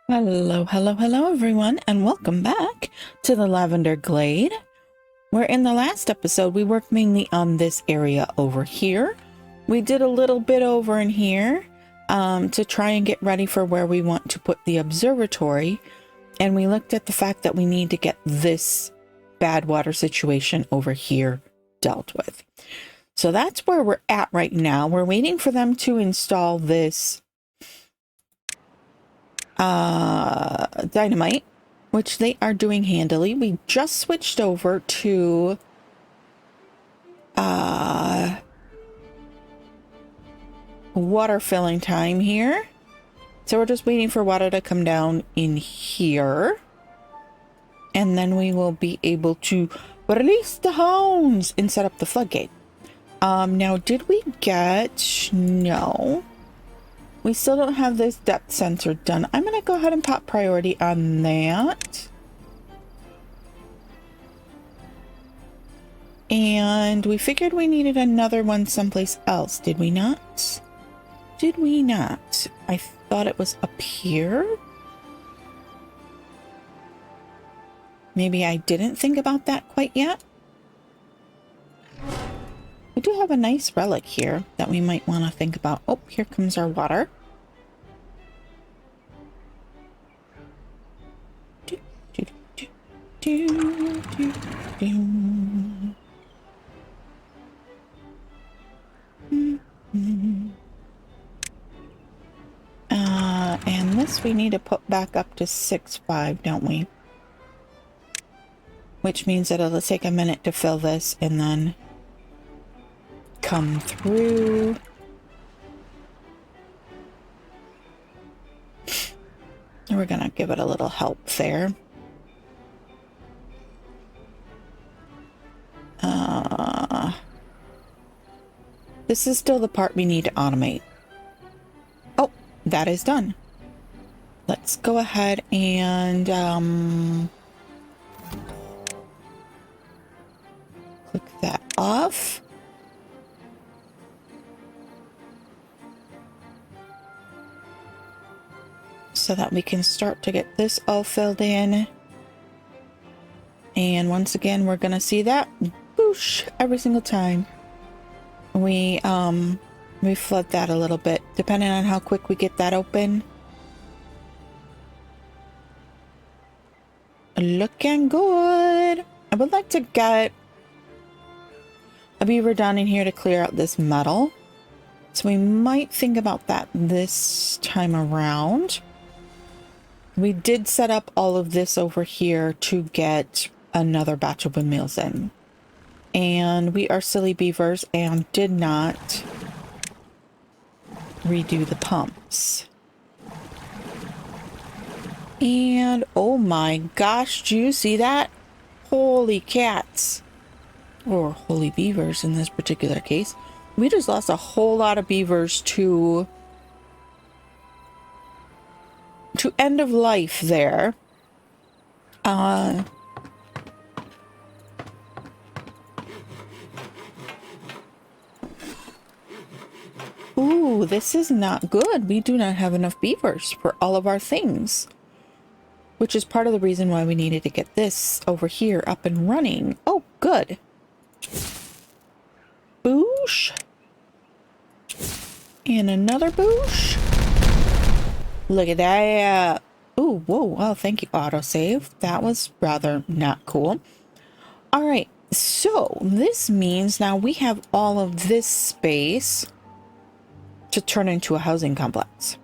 Hello, hello, hello, everyone, and welcome back to the Lavender Glade, where in the last episode we worked mainly on this area over here. We did a little bit over in here to try and get ready for where we want to put the observatory, and we looked at the fact that we need to get this Badwater situation over here dealt with. So that's where we're at right now. We're waiting for them to install this dynamite, which they are doing handily. We just switched over to water filling time here, so we're just waiting for water to come down in here, and then we will be able to release the hounds and set up the floodgate. Now did we get... no, we still don't have this depth sensor done. I'm going to go ahead and pop priority on that. And we figured we needed another one someplace else. Did we not? Did we not? I thought it was up here. Maybe I didn't think about that quite yet. We do have a nice relic here that we might want to think about. Oh, here comes our water. And this we need to put back up to 6.5, don't we? Which means that it'll take a minute to fill this and then come through. We're gonna give it a little help there. This is still the part we need to automate. Oh, that is done. Let's go ahead and click that off. So that we can start to get this all filled in. And once again, we're gonna see that boosh every single time we flood that a little bit, depending on how quick we get that open. Looking good. I would like to get a beaver down in here to clear out this metal, so we might think about that this time around. We did set up all of this over here to get another batch of windmills in, and we are silly beavers and did not redo the pumps. And oh my gosh, do you see that? Holy cats, or holy beavers in this particular case. We just lost a whole lot of beavers to end of life there. Ooh, this is not good. We do not have enough beavers for all of our things, which is part of the reason why we needed to get this over here up and running. Oh, good. Boosh. And another boosh. Look at that. Ooh, whoa. Oh, thank you, autosave. That was rather not cool. All right. So this means now we have all of this space to turn into a housing complex.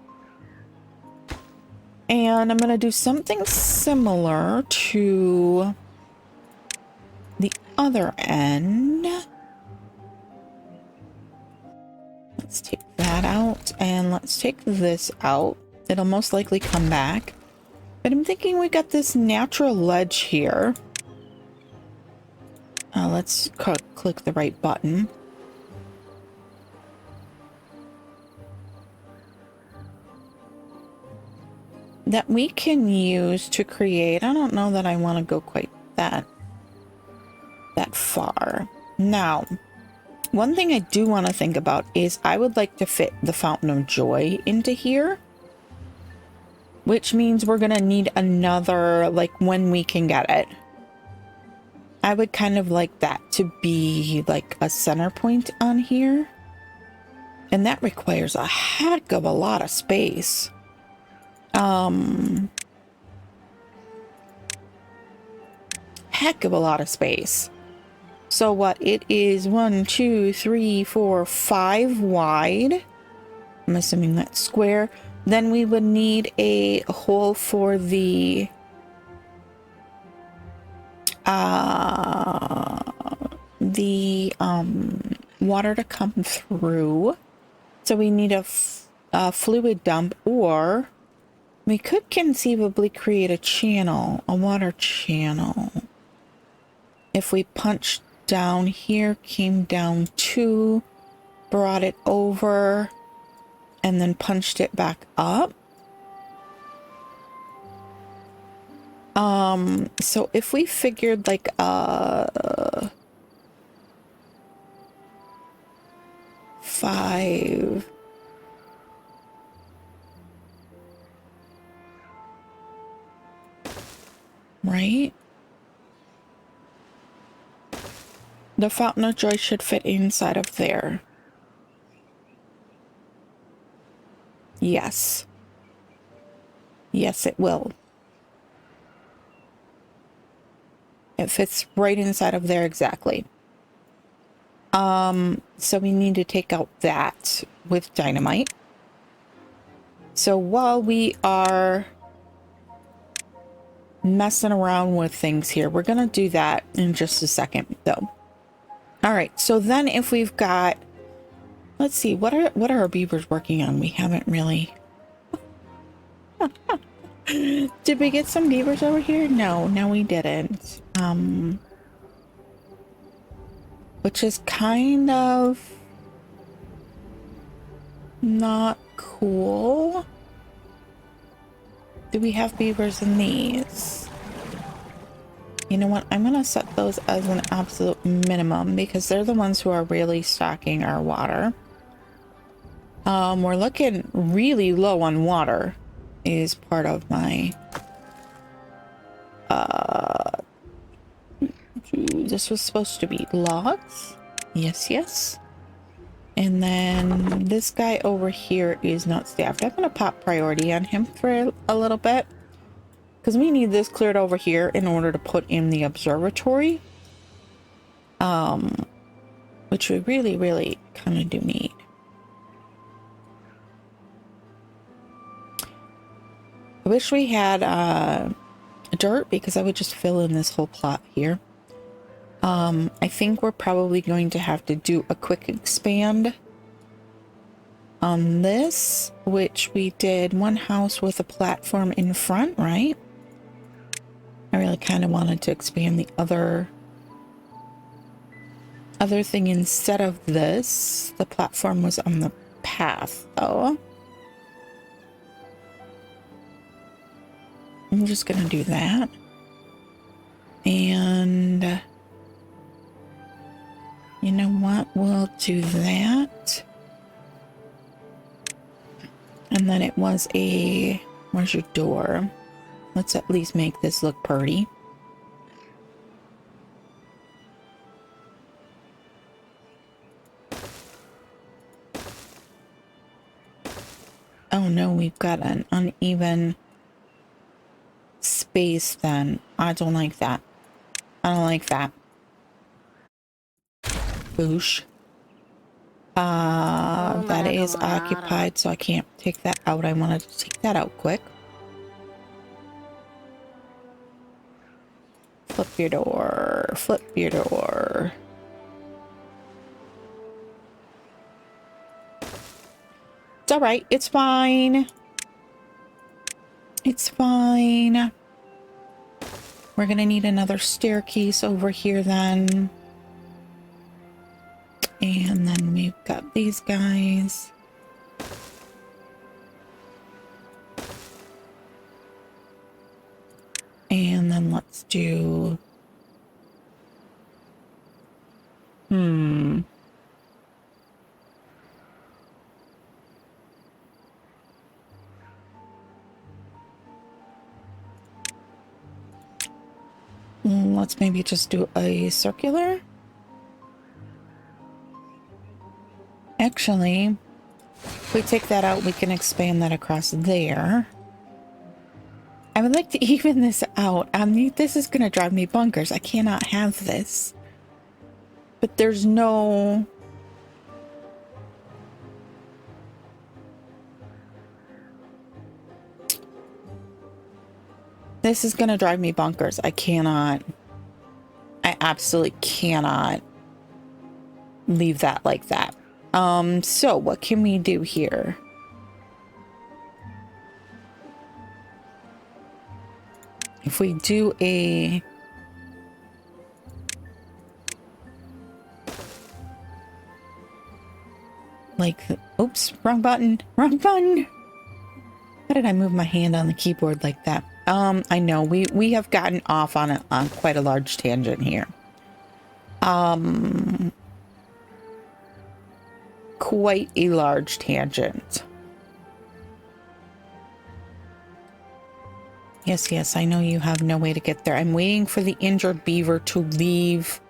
And I'm going to do something similar to the other end. Let's take that out, and let's take this out. It'll most likely come back. But I'm thinking we got this natural ledge here. Let's click the right button. That we can use to create... I don't know that I want to go quite that far. Now, one thing I do want to think about is I would like to fit the Fountain of Joy into here. which means we're gonna need another, like, when we can get it. I would kind of like that to be like a center point on here. And that requires a heck of a lot of space. Heck of a lot of space. So what it is, 1, 2, 3, 4, 5 wide. I'm assuming that's square. Then we would need a hole for the water to come through. So we need a fluid dump, or we could conceivably create a channel, a water channel. If we punched down here, came down 2, brought it over, and then punched it back up. So if we figured like 5, right? The Fountain of Joy should fit inside of there. Yes. Yes, it will. It fits right inside of there exactly. So we need to take out that with dynamite. So while we are messing around with things here, we're gonna do that in just a second though. All right, so then if we've got, let's see, what are our beavers working on? We haven't really. Did we get some beavers over here? No, we didn't. Which is kind of not cool. Do we have beavers in these? You know what? I'm gonna set those as an absolute minimum because they're the ones who are really stocking our water. We're looking really low on water is part of my this was supposed to be logs. Yes. And then this guy over here is not staffed. I'm gonna pop priority on him for a little bit because we need this cleared over here in order to put in the observatory, which we really kind of do need. I wish we had dirt because I would just fill in this whole plot here. I think we're probably going to have to do a quick expand on this, which we did one house with a platform in front, right? I really kind of wanted to expand the other thing instead of this. The platform was on the path, though. I'm just gonna do that. And you know what? We'll do that. And then it was a... Where's your door? Let's at least make this look pretty. Oh no, we've got an uneven space then. I don't like that. I don't like that. Boosh. That is occupied, so I can't take that out. I wanted to take that out quick. Flip your door. Flip your door. It's all right. It's fine. It's fine. We're gonna need another staircase over here then. And then we've got these guys. And then let's do... Let's maybe just do a circular. Actually, if we take that out, we can expand that across there. I would like to even this out. This is going to drive me bonkers. I cannot have this. But there's no... This is going to drive me bonkers. I cannot... I absolutely cannot leave that like that. So what can we do here? If we do a... Like, oops, wrong button, wrong button. How did I move my hand on the keyboard like that? I know we have gotten off on quite a large tangent here. Quite a large tangent. Yes, I know you have no way to get there. I'm waiting for the injured beaver to leave.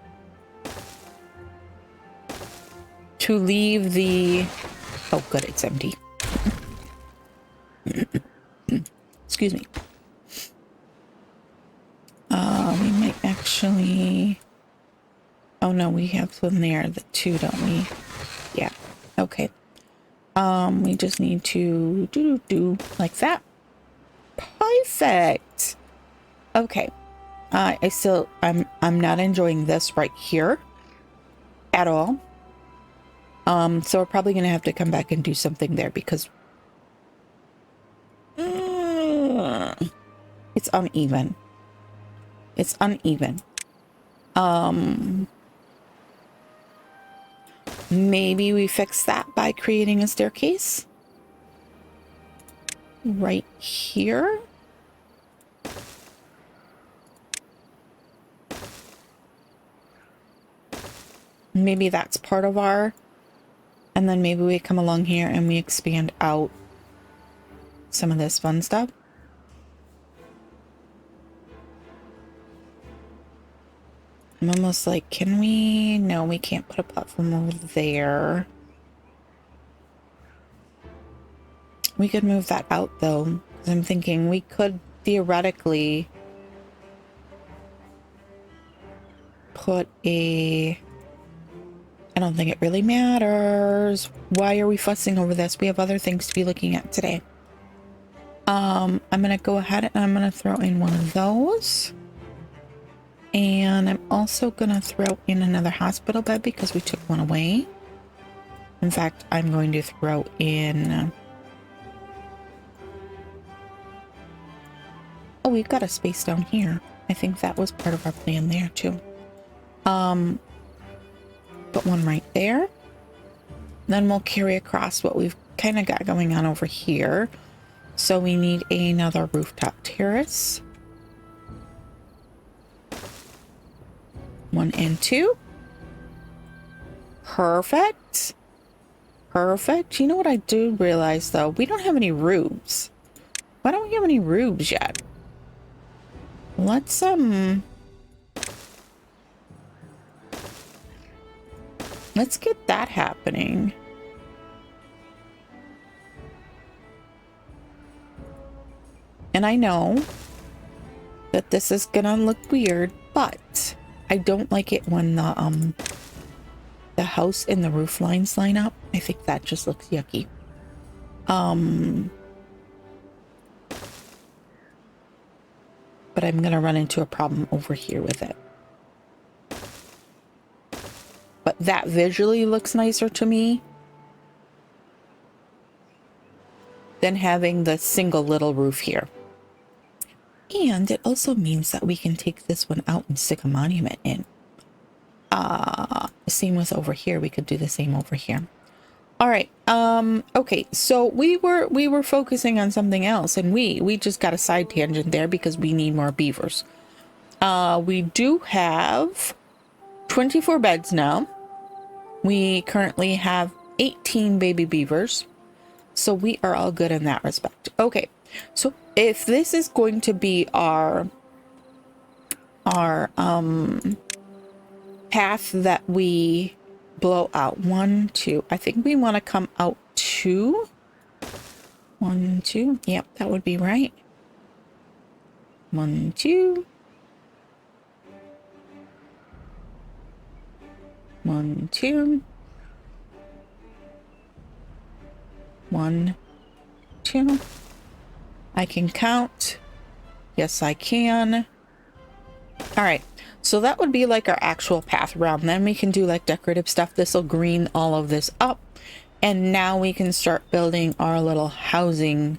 To leave the... Oh, good, it's empty. Excuse me. We might actually... Oh no, we have them there, the two, don't we? Yeah, okay. We just need to do like that. Perfect. Okay. I'm not enjoying this right here at all. So we're probably gonna have to come back and do something there because it's uneven. It's uneven. Maybe we fix that by creating a staircase right here. Maybe that's part of our... And then maybe we come along here and we expand out some of this fun stuff. I'm almost like, can we? No, we can't put a platform over there. We could move that out though, because I'm thinking we could theoretically put a... I don't think it really matters. Why are we fussing over this? We have other things to be looking at today. I'm gonna go ahead and I'm gonna throw in one of those. And I'm also gonna throw in another hospital bed because we took one away. In fact, I'm going to throw in... Oh, we've got a space down here. I think that was part of our plan there too. Put one right there. Then we'll carry across what we've kind of got going on over here. So we need another rooftop terrace. 1 and 2. Perfect. Perfect. You know what I do realize though? We don't have any roofs. Why don't we have any roofs yet? Let's get that happening. And I know that this is gonna look weird, but I don't like it when the house and the roof lines line up. I think that just looks yucky. But I'm gonna run into a problem over here with it. But that visually looks nicer to me than having the single little roof here. And it also means that we can take this one out and stick a monument in. Same with over here. We could do the same over here. All right. Okay. So we were focusing on something else, and we just got a side tangent there because we need more beavers. We do have 24 beds now. We currently have 18 baby beavers. So we are all good in that respect. Okay. So if this is going to be our our path that we blow out. 1, 2. I think we want to come out 2. 1, 2. Yep, that would be right. 1, 2. 1, 2. 1, 2. I can count. Yes, I can. All right. So that would be like our actual path around. Then we can do like decorative stuff. This will green all of this up. And now we can start building our little housing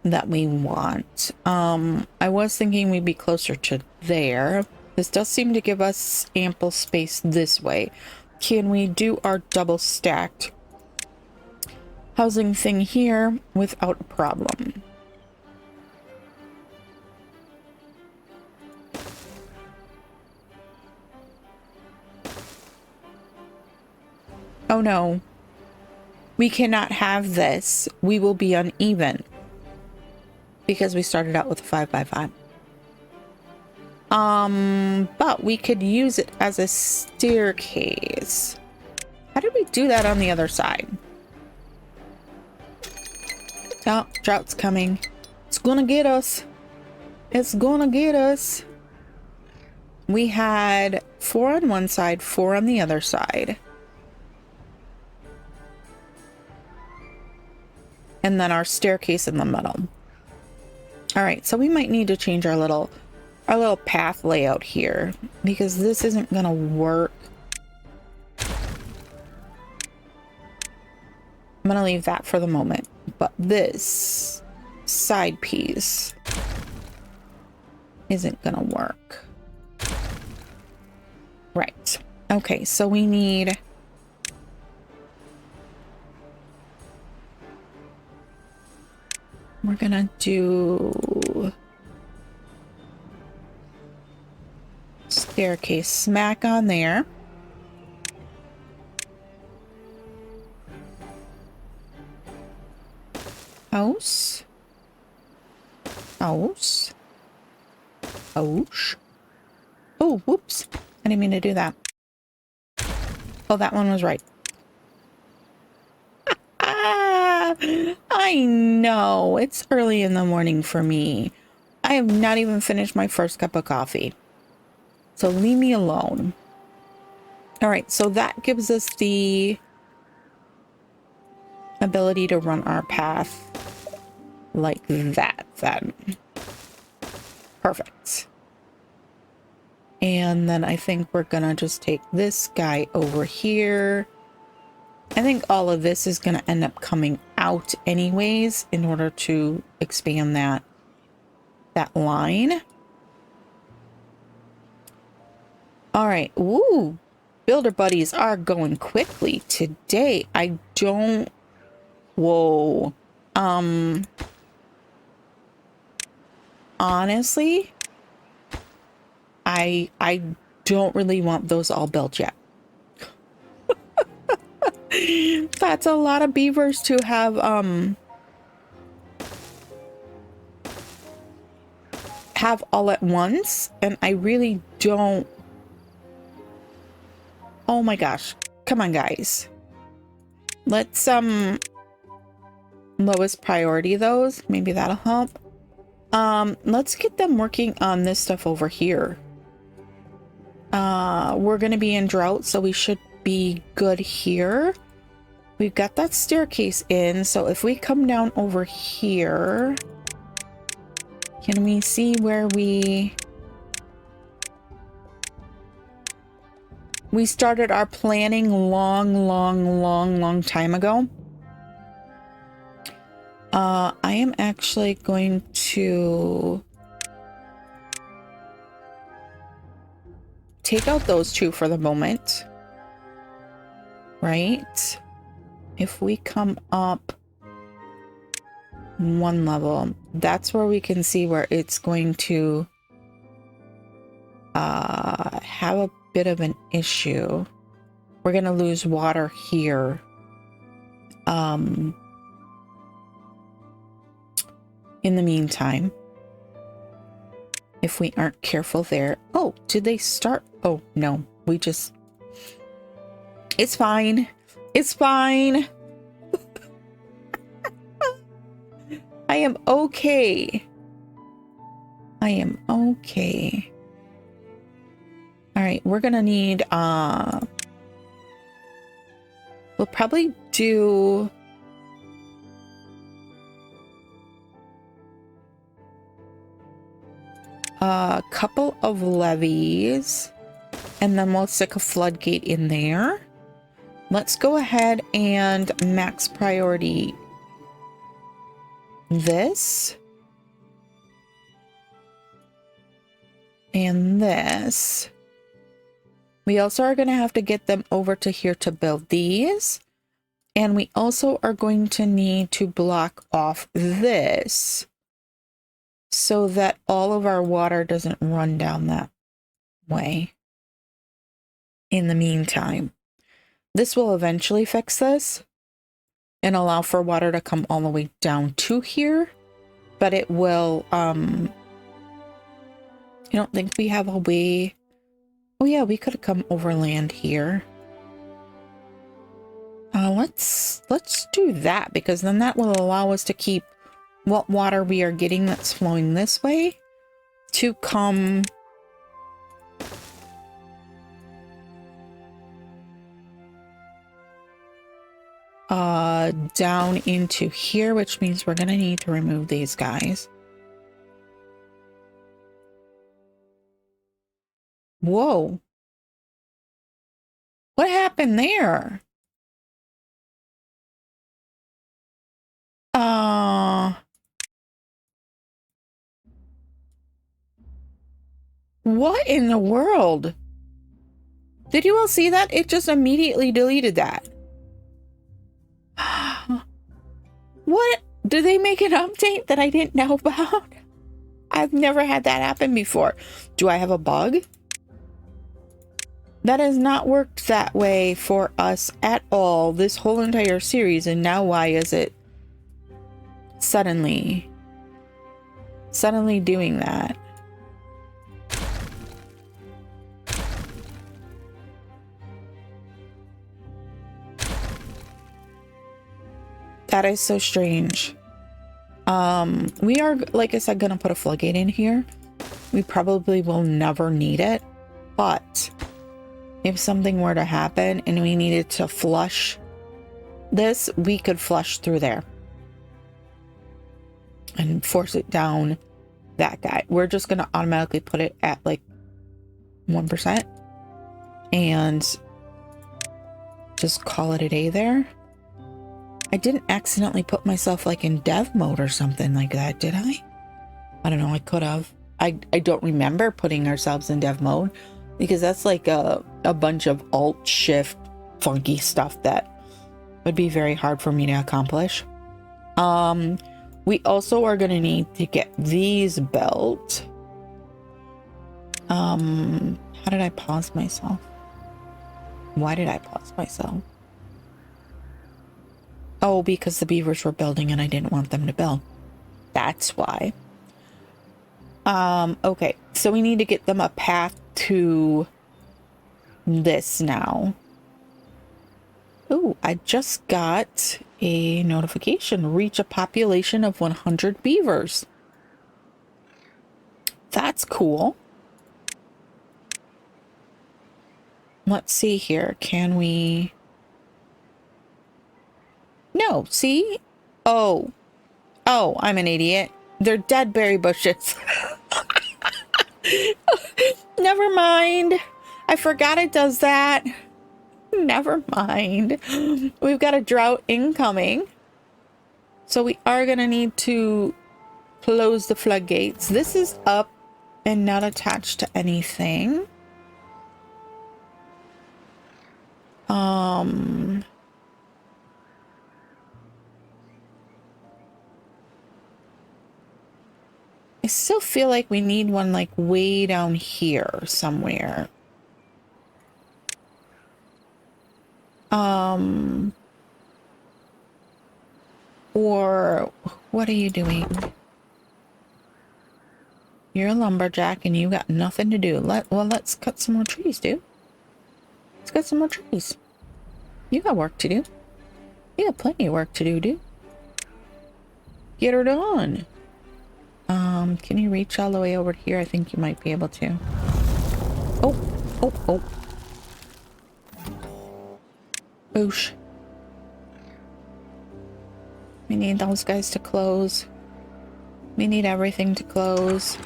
that we want. I was thinking we'd be closer to there. This does seem to give us ample space this way. Can we do our double stacked housing thing here without a problem? Oh no, we cannot have this. We will be uneven because we started out with a 5 by 5. But we could use it as a staircase. How did we do that on the other side? Oh, drought's coming. It's gonna get us. It's gonna get us. We had 4 on one side, 4 on the other side. And then our staircase in the middle. All right, so we might need to change our little path layout here because this isn't gonna work. I'm gonna leave that for the moment, but this side piece isn't gonna work. Right. Okay, so we need we're gonna do staircase smack on there. House. House. House. Oh, whoops. I didn't mean to do that. Oh, that one was right. I know. It's early in the morning for me. I have not even finished my first cup of coffee. So leave me alone. All right, so that gives us the ability to run our path like that then. Perfect. And then I think we're gonna just take this guy over here. I think all of this is gonna end up coming out anyways in order to expand that line. All right. Ooh, builder buddies are going quickly today. I don't. Whoa. Honestly, I don't really want those all built yet. That's a lot of beavers to have all at once, and I really don't. Oh my gosh. Come on, guys. Let's lowest priority those. Maybe that'll help. Let's get them working on this stuff over here. We're gonna be in drought, so we should be good here. We've got that staircase in, so if we come down over here, can we see where we started our planning long time ago? I am actually going to take out those two for the moment. Right? If we come up one level, that's where we can see where it's going to have a bit of an issue. We're going to lose water here. In the meantime, if we aren't careful there. Oh, did they start? Oh, no. We just... It's fine. It's fine. I am okay. I am okay. All right, we're gonna need, we'll probably do... a couple of levees, and then we'll stick a floodgate in there. Let's go ahead and max priority this and this. We also are going to have to get them over to here to build these, and we also are going to need to block off this so that all of our water doesn't run down that way. In the meantime, this will eventually fix this and allow for water to come all the way down to here, but it will, I don't think we have a way. Oh yeah, we could have come overland here. Let's do that, because then that will allow us to keep what water we are getting that's flowing this way to come down into here, which means we're gonna need to remove these guys. Whoa. What happened there? What in the world? Did you all see that? It just immediately deleted that. What? Did they make an update that I didn't know about? I've never had that happen before. Do I have a bug? That has not worked that way for us at all this whole entire series, and now why is it suddenly doing that? That is so strange. We are, like I said, gonna put a floodgate in here. We probably will never need it, but if something were to happen and we needed to flush this, we could flush through there and force it down that guy. We're just gonna automatically put it at like 1% and just call it a day there. I didn't accidentally put myself like in dev mode or something like that, did I? I don't know, I could have. I don't remember putting ourselves in dev mode, because that's like a bunch of alt shift funky stuff that would be very hard for me to accomplish. We also are going to need to get these built. How did I pause myself? Why did I pause myself? Oh, because the beavers were building and I didn't want them to build. That's why. Okay, so we need to get them a path to this now. Ooh, I just got a notification. Reach a population of 100 beavers. That's cool. Let's see here. Can we... No, see? Oh, I'm an idiot. They're dead berry bushes. Never mind. I forgot it does that. Never mind. We've got a drought incoming. So we are going to need to close the floodgates. This is up and not attached to anything. I still feel like we need one like way down here somewhere. Or what are you doing? You're a lumberjack and you got nothing to do. Let's cut some more trees, dude. Let's cut some more trees. You got work to do. You got plenty of work to do, dude. Get her done. Can you reach all the way over here? I think you might be able to. Oh, oh, oh. Boosh. We need those guys to close. We need everything to close.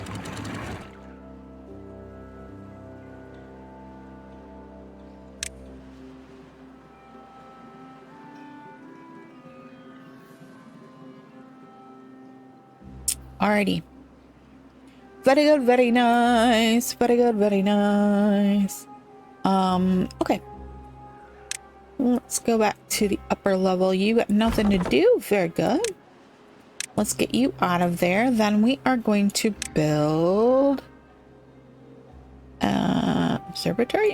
Alrighty. Very good, very nice. Very good, very nice. Okay. Let's go back to the upper level. You got nothing to do. Very good. Let's get you out of there. Then we are going to build observatory.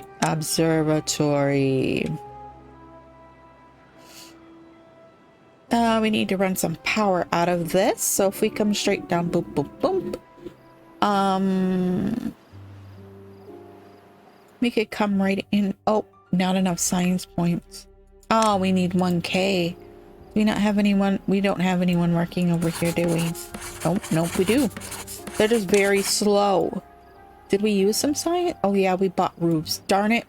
We need to run some power out of this. So if we come straight down, boop, boop, boop. We could come right in. Oh, not enough science points. Oh, we need 1K. Do we not have anyone? We don't have anyone working over here, do we? Oh, nope, we do. They're just very slow. Did we use some science? Oh yeah, we bought roofs. Darn it.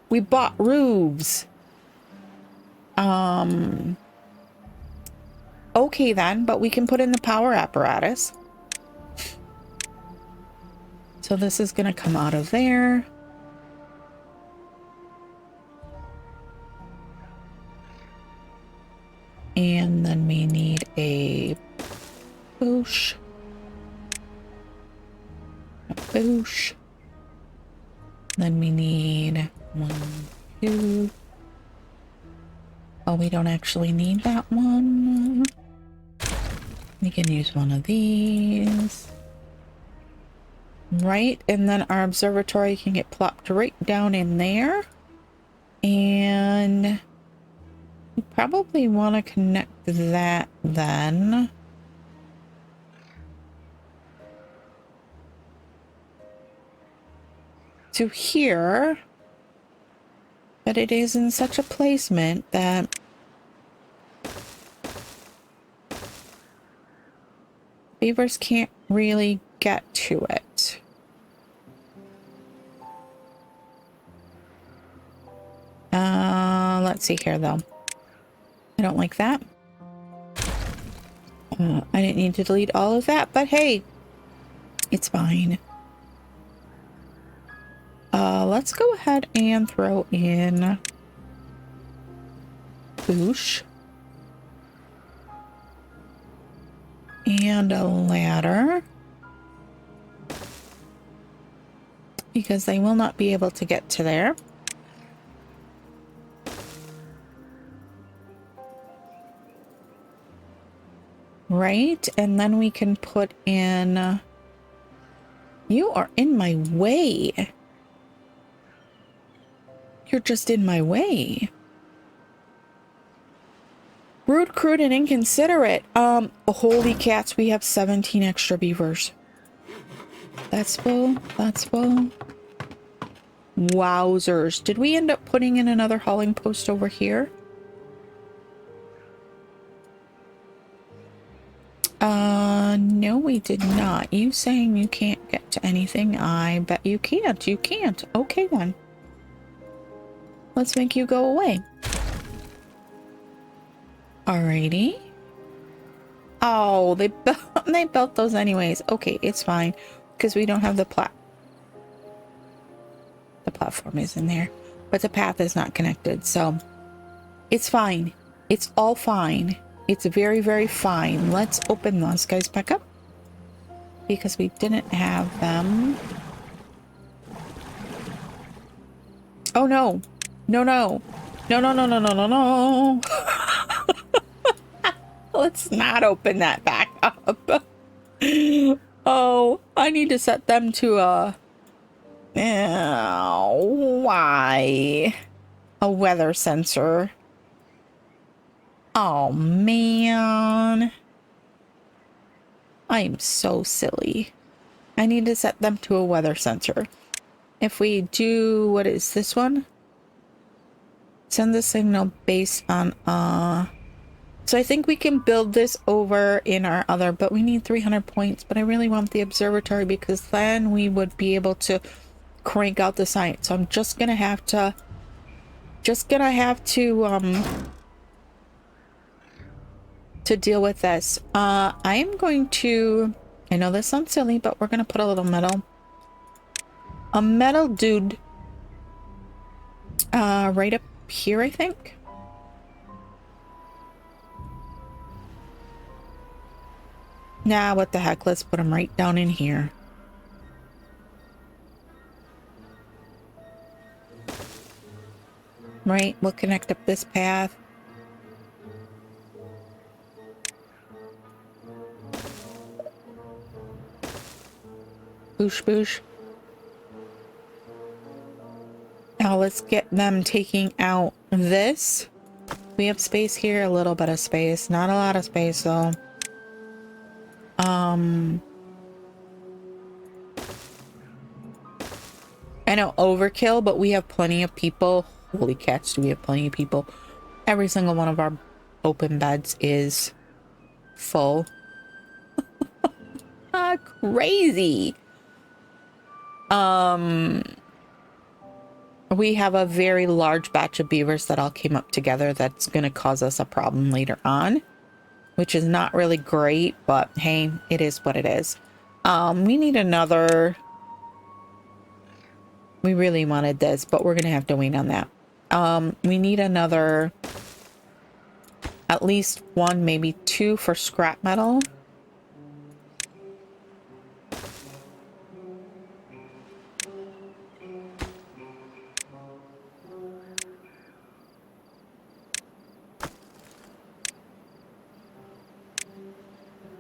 We bought roofs. Okay then, but we can put in the power apparatus. So this is gonna come out of there. And then we need a boosh. A boosh. Then we need 1, 2. Oh, we don't actually need that one. We can use one of these. Right, and then our observatory can get plopped right down in there. And we probably want to connect that then. To here. But it is in such a placement that beavers can't really get to it. Let's see here though. I don't like that. I didn't need to delete all of that, but hey, it's fine. Let's go ahead and throw in boosh and a ladder because they will not be able to get to there. Right, and then we can put in... You are in my way. You're just in my way. Rude, crude, and inconsiderate. Holy cats, we have 17 extra beavers. That's full. That's full. Wowzers. Did we end up putting in another hauling post over here? No, we did not. You saying you can't get to anything? I bet you can't. You can't. Okay, then. Let's make you go away. Alrighty. Oh, they built those anyways. Okay, it's fine. Because we don't have the platform is in there. But the path is not connected, so it's fine. It's all fine. It's very, very fine. Let's open those guys back up. Because we didn't have them. Oh no. No, no. No, no, no, no, no, no, no. Let's not open that back up. Oh, I need to set them to a... why? A weather sensor. Oh, man. I'm so silly. I need to set them to a weather sensor. If we do, what is this one? Send the signal based on, so I think we can build this over in our other, but we need 300 points, but I really want the observatory because then we would be able to crank out the science. So I'm just gonna have to, to deal with this. I am going to, I know this sounds silly, but we're gonna put a metal dude, right up here, I think. Nah, what the heck? Let's put him right down in here. Right, we'll connect up this path. Boosh, boosh. Now let's get them taking out this. We have space here, a little bit of space. Not a lot of space, though. I know overkill, but we have plenty of people. Holy cats, do we have plenty of people? Every single one of our open beds is full. Crazy. We have a very large batch of beavers that all came up together that's going to cause us a problem later on, which is not really great, but hey, it is what it is. We need another. We really wanted this, but we're going to have to wait on that. We need another, at least one, maybe two for scrap metal.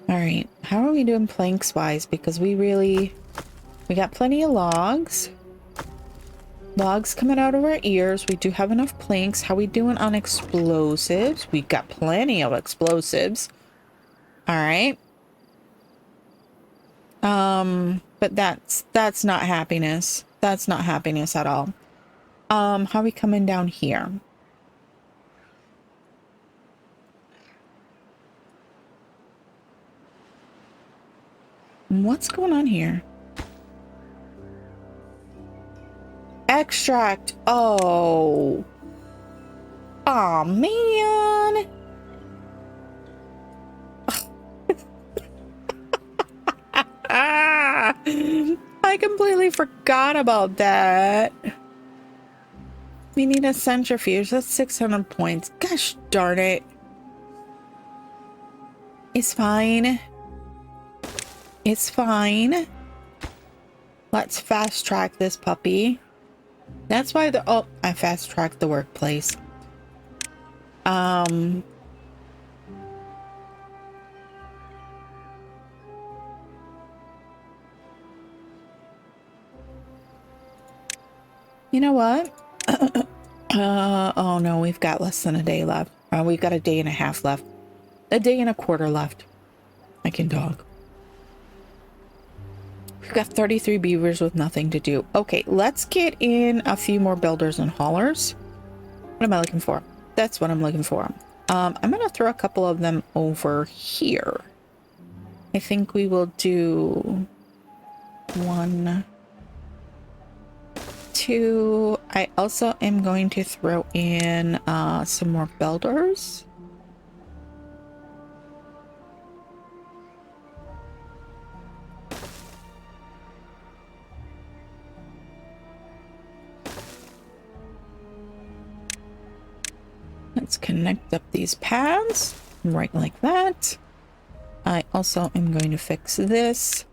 All right, how are we doing planks wise? Because we got plenty of logs. Logs coming out of our ears. We do have enough planks. How we doing on explosives? We got plenty of explosives. All right. But that's not happiness. That's not happiness at all. How are we coming down here? What's going on here? Extract. Oh. Oh, man. I completely forgot about that. We need a centrifuge. That's 600 points. Gosh darn it. It's fine. It's fine. Let's fast track this puppy. That's why I fast tracked the workplace. You know what? Oh no, we've got less than a day left. We've got a day and a half left. A day and a quarter left. I can talk. We've got 33 beavers with nothing to do. Okay, let's get in a few more builders and haulers. What am I looking for? That's what I'm looking for. I'm gonna throw a couple of them over here. I think we will do 1, 2. I also am going to throw in some more builders. Let's connect up these paths right like that. I also am going to fix this.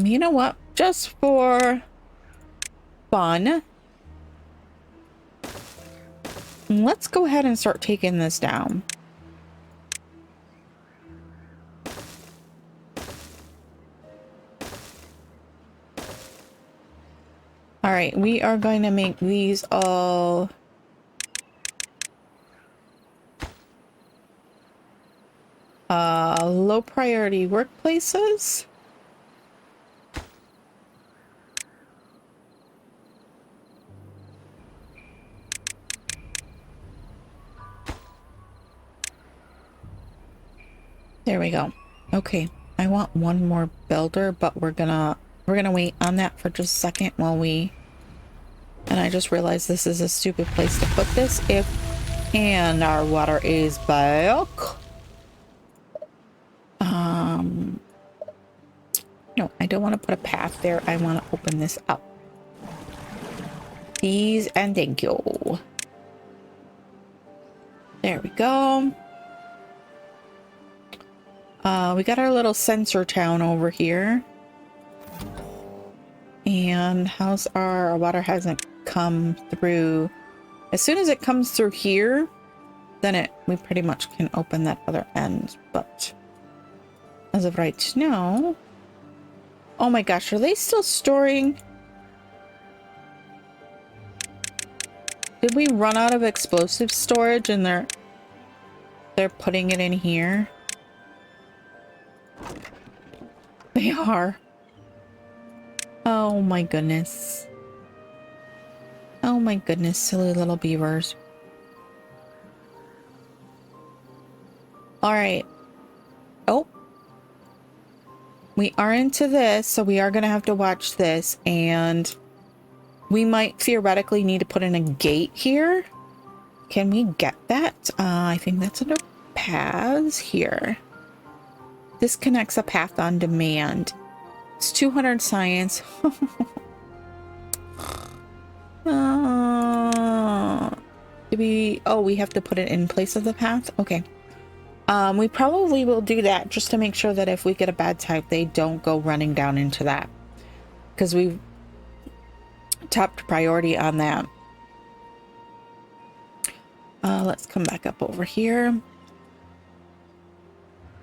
You know what? Just for fun, let's go ahead and start taking this down. All right, we are going to make these all Low priority workplaces. There we go. Okay, I want one more builder, but we're gonna wait on that for just a second while we... And I just realized this is a stupid place to put this. And our water is back. No, I don't want to put a path there. I want to open this up. Please and thank you. There we go. We got our little sensor town over here. And how's our water hasn't come through. As soon as it comes through here, then we pretty much can open that other end. But as of right now... Oh my gosh, are they still storing? Did we run out of explosive storage and they're putting it in here? They are. Oh my goodness. Oh my goodness, silly little beavers. All right. Oh. We are into this, so we are going to have to watch this, and we might theoretically need to put in a gate here. Can we get that? I think that's under paths here. This connects a path on demand. It's 200 science. We have to put it in place of the path? Okay. We probably will do that just to make sure that if we get a bad type, they don't go running down into that. Because we've topped priority on that. Let's come back up over here.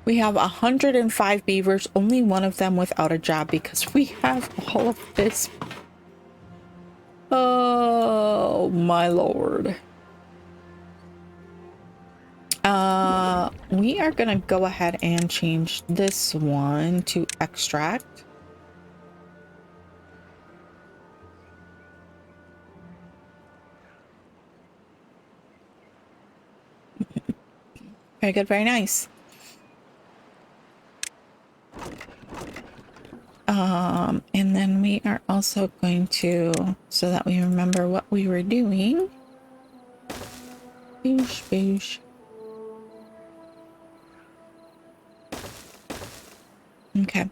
We have 105 beavers, only one of them without a job because we have all of this. Oh, my lord. We are gonna go ahead and change this one to extract. Very good, very nice. And then we are also going to, so that we remember what we were doing. Boosh, boosh. Okay.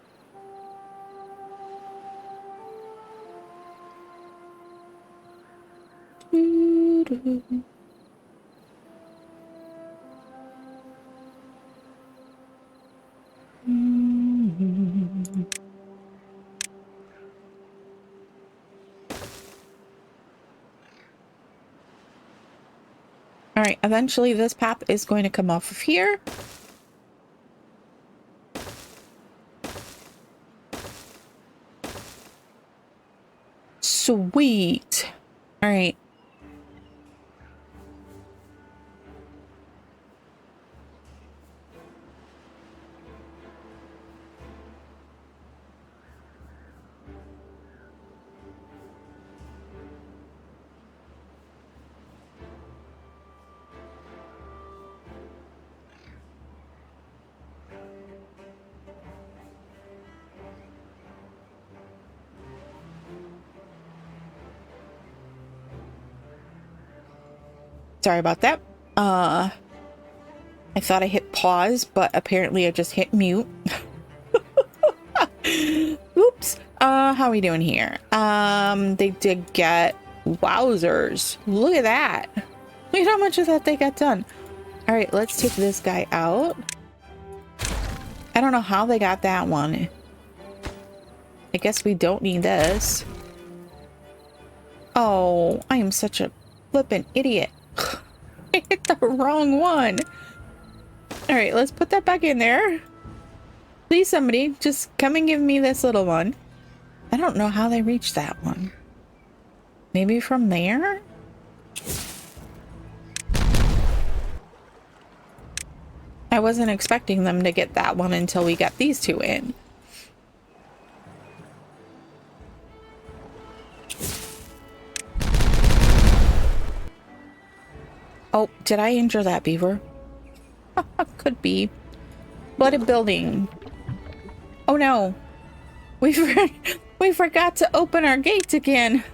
All right, eventually this path is going to come off of here. Sweet. All right. Sorry about that. I thought I hit pause, but apparently I just hit mute. Oops. How are we doing here? They did get... Wowzers. Look at that. Look at how much of that they got done. All right, let's take this guy out. I don't know how they got that one. I guess we don't need this. Oh, I am such a flippin' idiot. I hit the wrong one. All right, let's put that back in there. Please, somebody, just come and give me this little one. I don't know how they reached that one. Maybe from there? I wasn't expecting them to get that one until we got these two in. Oh, did I injure that beaver? Could be. Flooded building. Oh no. We forgot to open our gates again.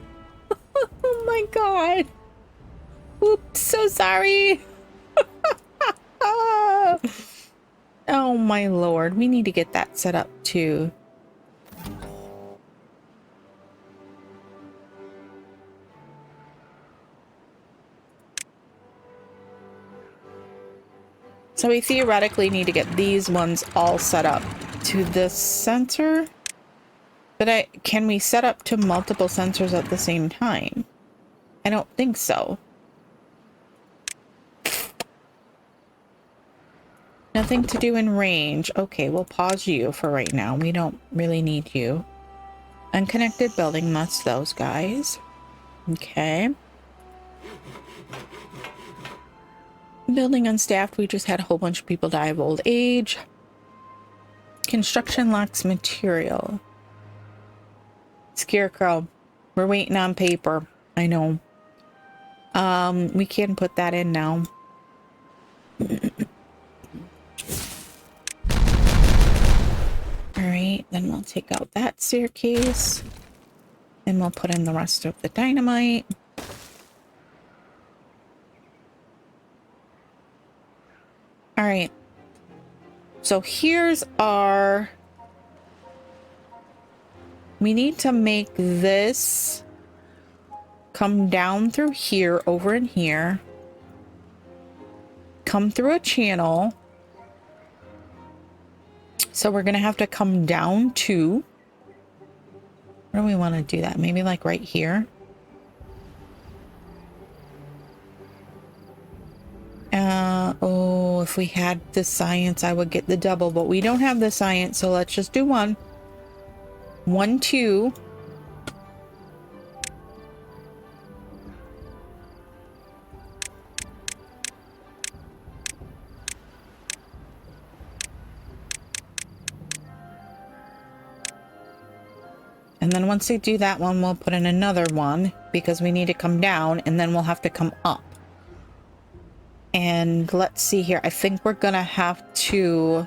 Oh my god. Oops, so sorry. Oh my lord. We need to get that set up too. So we theoretically need to get these ones all set up to the center. But can we set up to multiple sensors at the same time? I don't think so. Nothing to do in range. Okay, we'll pause you for right now. We don't really need you. Unconnected building, that's those guys. Okay. Building unstaffed, we just had a whole bunch of people die of old age. Construction lacks material. Scarecrow. We're waiting on paper. I know. We can put that in now. Alright, then we'll take out that staircase. Then we'll put in the rest of the dynamite. Alright. So here's our... We need to make this come down through here, over in here. Come through a channel. So we're going to have to come down to... Where do we want to do that? Maybe like right here. Oh, if we had the science, I would get the double, but we don't have the science, so let's just do one. 1, 2. And then once we do that one, we'll put in another one because we need to come down and then we'll have to come up. And let's see here. I think we're gonna have to...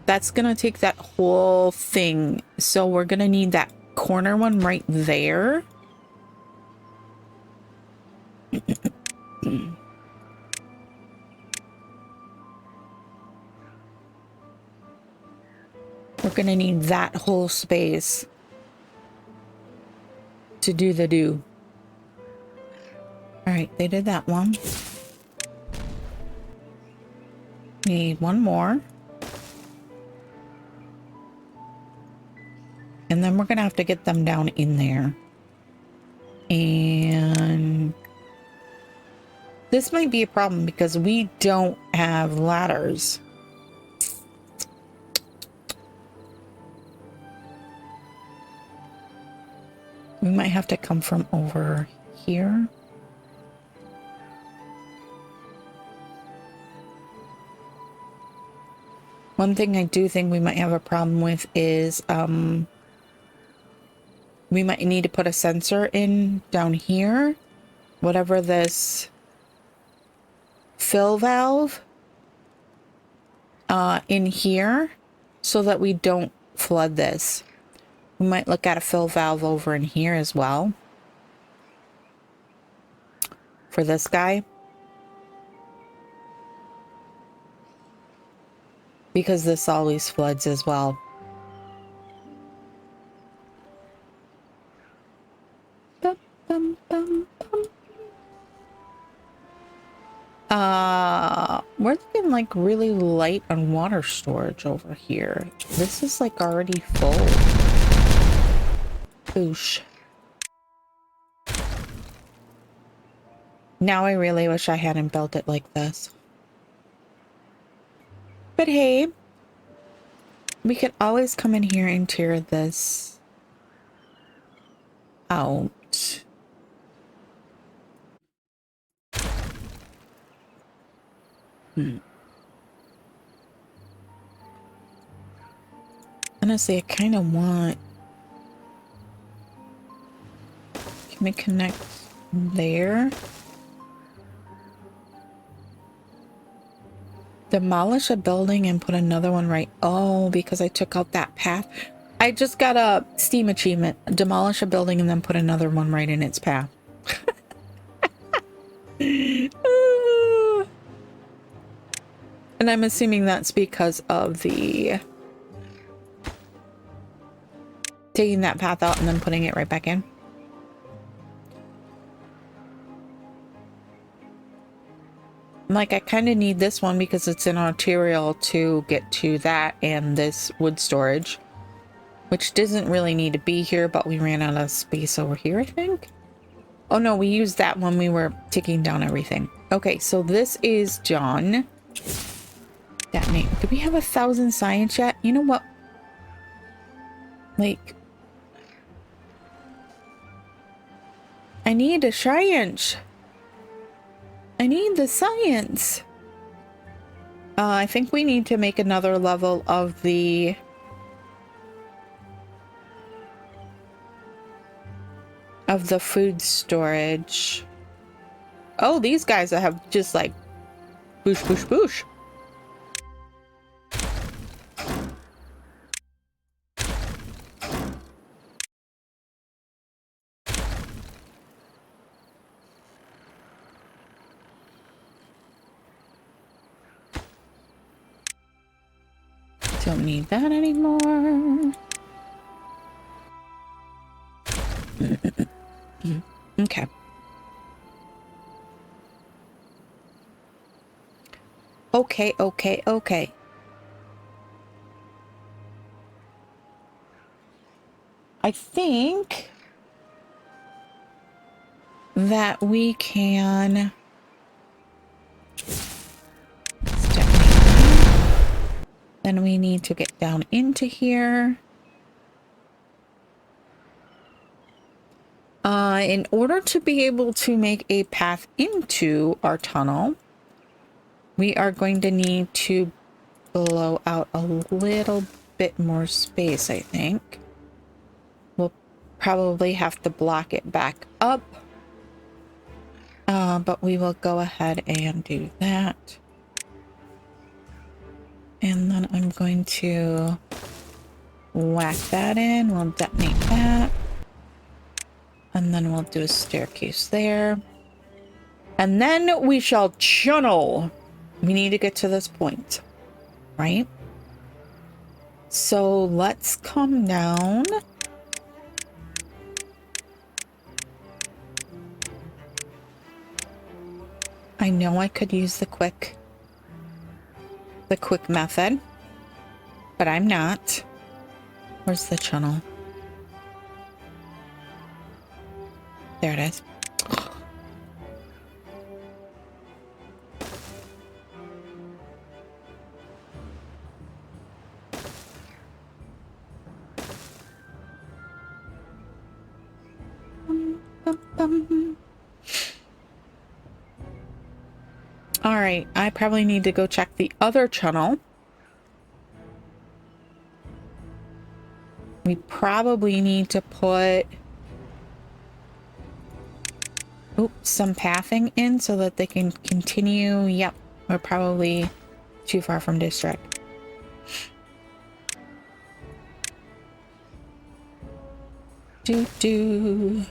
That's gonna take that whole thing. So we're gonna need that corner one right there. We're gonna need that whole space to do the do. All right, they did that one. Need one more. And then we're gonna have to get them down in there. And this might be a problem because we don't have ladders. We might have to come from over here. One thing I do think we might have a problem with is we might need to put a sensor in down here. Whatever this fill valve in here so that we don't flood this. We might look at a fill valve over in here as well for this guy, because this always floods as well. Bum, bum, bum, bum. We're looking like really light on water storage over here. This is like already full. Boosh. Now I really wish I hadn't built it like this. But hey, we could always come in here and tear this out. Honestly, I kind of want... Can we connect there? Demolish a building and put another one right... Oh, because I took out that path. I just got a Steam achievement. Demolish a building and then put another one right in its path. And I'm assuming that's because of the... taking that path out and then putting it right back in. Like, I kind of need this one because it's an arterial to get to that and this wood storage, which doesn't really need to be here, but we ran out of space over here, I think. Oh no, we used that when we were taking down everything. Okay, so this is John. That name. Do we have 1,000 science yet? You know what? Like, I need a science. I need the science. I think we need to make another level of the... food storage. Oh, these guys that have just like... boosh, boosh, boosh. Don't need that anymore. Okay. Okay. I think that we can... Then we need to get down into here. In order to be able to make a path into our tunnel, we are going to need to blow out a little bit more space, I think. We'll probably have to block it back up. But we will go ahead and do that. And then I'm going to whack that in. We'll detonate that. And then we'll do a staircase there. And then we shall channel. We need to get to this point, right? So let's come down. I know I could use the quick method, but I'm not. Where's the channel? There it is. All right, I probably need to go check the other channel. We probably need to put some pathing in so that they can continue. Yep, we're probably too far from district. Do.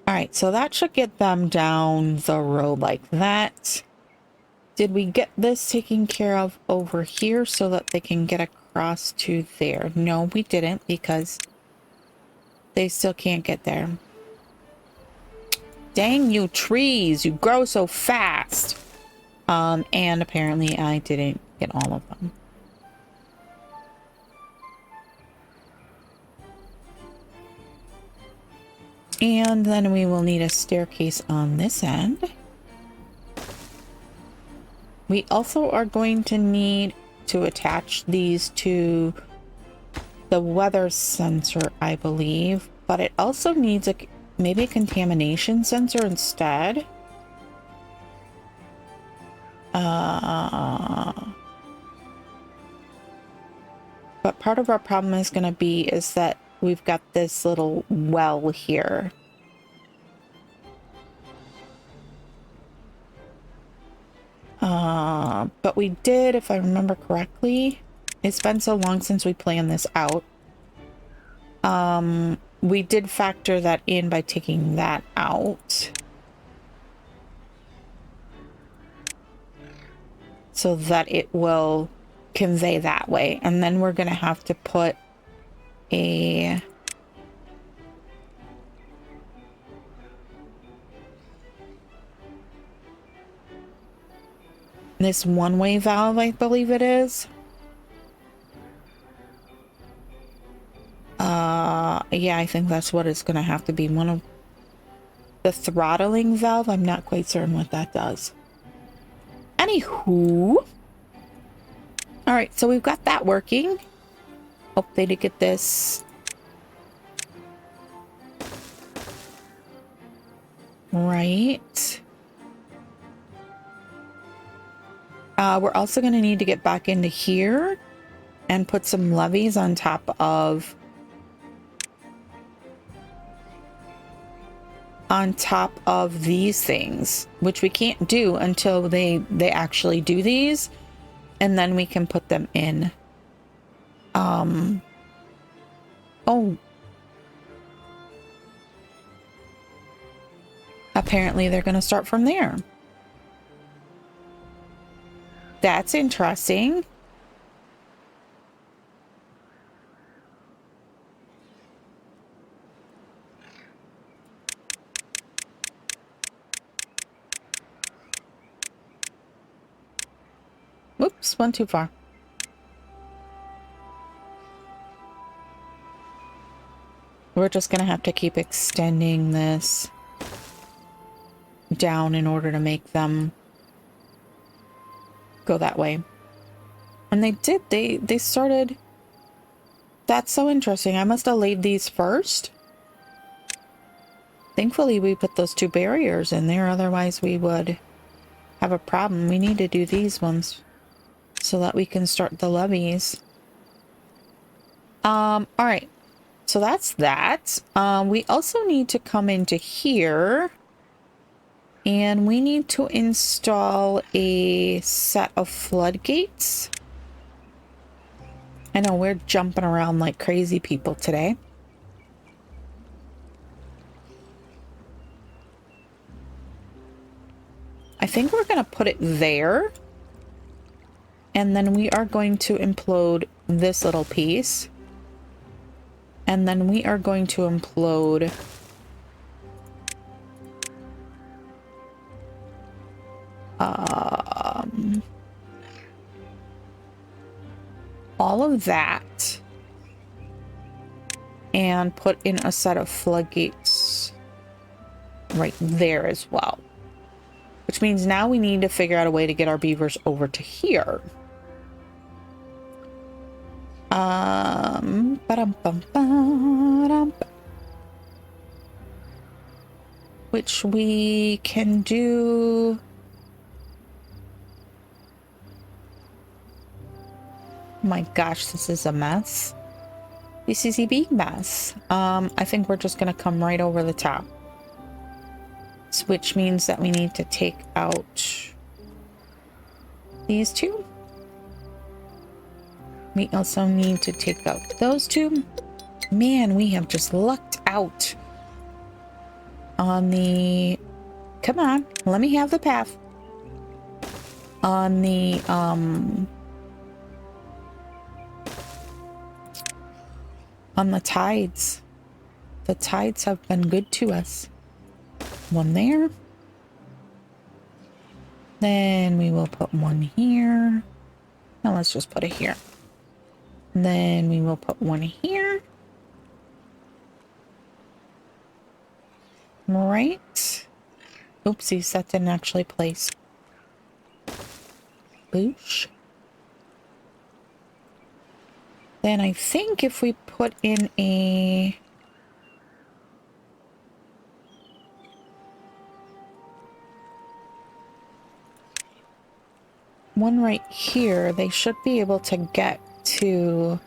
Alright, so that should get them down the road like that. Did we get this taken care of over here so that they can get across to there? No, we didn't, because they still can't get there. Dang you trees, you grow so fast. And apparently I didn't get all of them. And then we will need a staircase on this end. We also are going to need to attach these to the weather sensor, I believe, but it also needs maybe a contamination sensor instead. But part of our problem is going to be is that we've got this little well here. But we did, if I remember correctly, it's been so long since we planned this out. We did factor that in by taking that out. So that it will convey that way. And then we're going to have to put a... this one-way valve, I believe it is. Yeah, I think that's what it's going to have to be. One of the throttling valve. I'm not quite certain what that does. Anywho. All right, so we've got that working. Hopefully to get this right. We're also going to need to get back into here and put some levees on top of these things, which we can't do until they actually do these, and then we can put them in. Oh, apparently they're going to start from there. That's interesting. Whoops, one too far. We're just going to have to keep extending this down in order to make them go that way. And they did. They started. That's so interesting. I must have laid these first. Thankfully, we put those two barriers in there. Otherwise, we would have a problem. We need to do these ones so that we can start the levees. All right. So that's that. We also need to come into here and we need to install a set of floodgates. I know we're jumping around like crazy people today. I think we're going to put it there. And then we are going to implode this little piece. And then we are going to implode all of that and put in a set of floodgates right there as well. Which means now we need to figure out a way to get our beavers over to here. Which we can do. My gosh, this is a mess. This is a big mess. I think we're just gonna come right over the top. Which means that we need to take out these two. We also need to take out those two. Man, we have just lucked out on the... Come on, let me have the path. On the, on the tides. The tides have been good to us. One there. Then we will put one here. Now let's just put it here. Then we will put one here. Right. Oopsies, that didn't actually place. Boosh. Then I think if we put in a... one right here, they should be able to get to...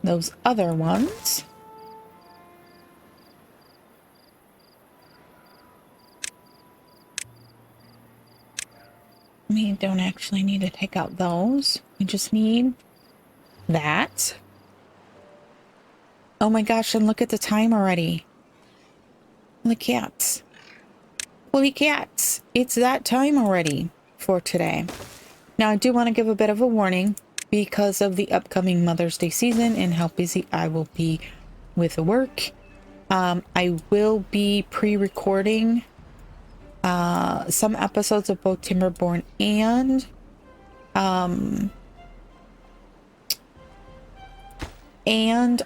those other ones. We don't actually need to take out those. We just need that. Oh my gosh, and look at the time already. Holy cats. Holy cats. It's that time already for today. Now, I do want to give a bit of a warning because of the upcoming Mother's Day season and how busy I will be with work. I will be pre-recording some episodes of both Timberborn and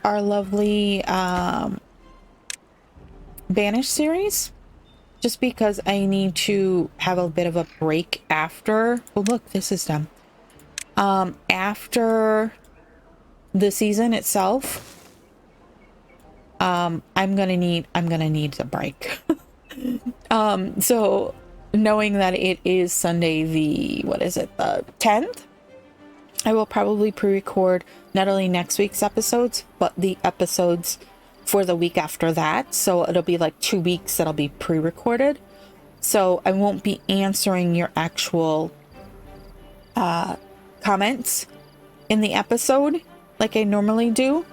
our lovely Banish series, just because I need to have a bit of a break after. Oh look, this is done. After the season itself, I'm gonna need a break. So knowing that it is Sunday the, what is it, the 10th, I will probably pre-record not only next week's episodes, but the episodes for the week after that. So it'll be like 2 weeks that'll be pre-recorded. So I won't be answering your actual comments in the episode like I normally do,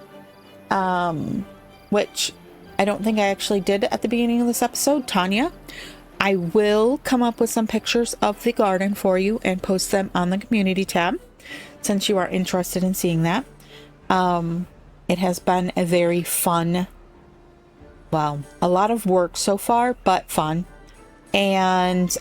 which I don't think I actually did at the beginning of this episode. Tanya, I will come up with some pictures of the garden for you and post them on the community tab, since you are interested in seeing that. It has been a very fun, well, a lot of work so far, but fun. And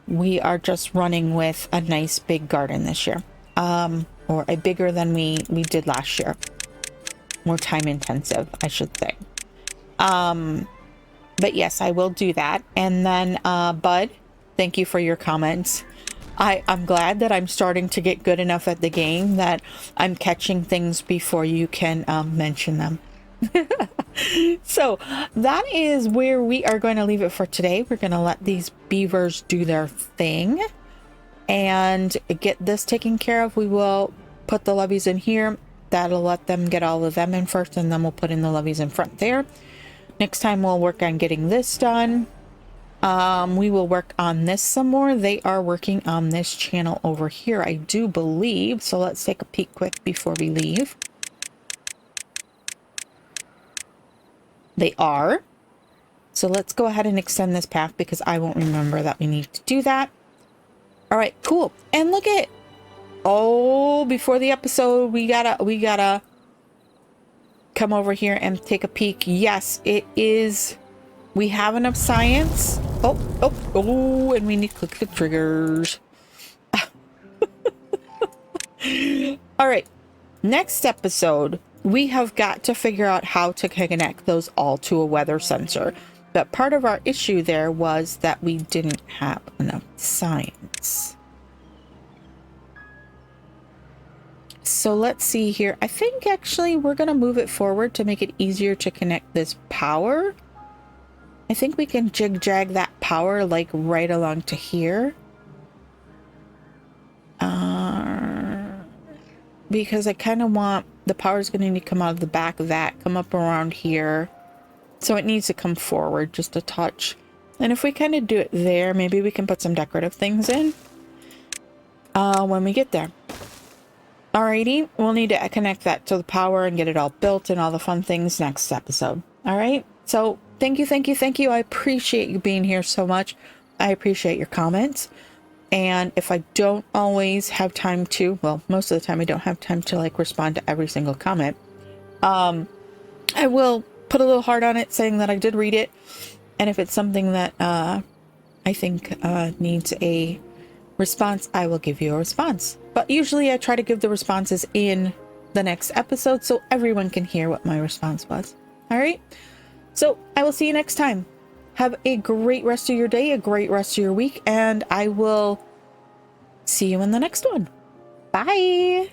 we are just running with a nice big garden this year, or a bigger than we did last year. More time intensive, I should say. But yes, I will do that. And then Bud, thank you for your comments. I'm glad that I'm starting to get good enough at the game that I'm catching things before you can mention them. So that is where we are going to leave it for today. We're going to let these beavers do their thing and get this taken care of. We will put the levees in here. That'll let them get all of them in first, and then we'll put in the levees in front there. Next time we'll work on getting this done. We will work on this some more. They are working on this channel over here, I do believe. So let's take a peek quick before we leave. They are. So let's go ahead and extend this path because I won't remember that we need to do that. All right, cool. And look at, oh, before the episode, we gotta come over here and take a peek. Yes, it is. We have enough science. Oh, and we need to click the triggers. All right, next episode, we have got to figure out how to connect those all to a weather sensor. But part of our issue there was that we didn't have enough science. So let's see here. I think actually we're going to move it forward to make it easier to connect this power. I think we can jig-jag that power like right along to here. Because I kind of want the power's going to need to come out of the back of that, come up around here. So it needs to come forward just a touch. And if we kind of do it there, maybe we can put some decorative things in when we get there. Alrighty, we'll need to connect that to the power and get it all built and all the fun things next episode. Alright, so thank you. I appreciate you being here so much. I appreciate your comments. And if I don't always have time to, well, most of the time I don't have time to like respond to every single comment, I will put a little heart on it saying that I did read it. And if it's something that I think needs a response, I will give you a response. But usually I try to give the responses in the next episode so everyone can hear what my response was. All right. So I will see you next time. Have a great rest of your day, a great rest of your week, and I will see you in the next one. Bye.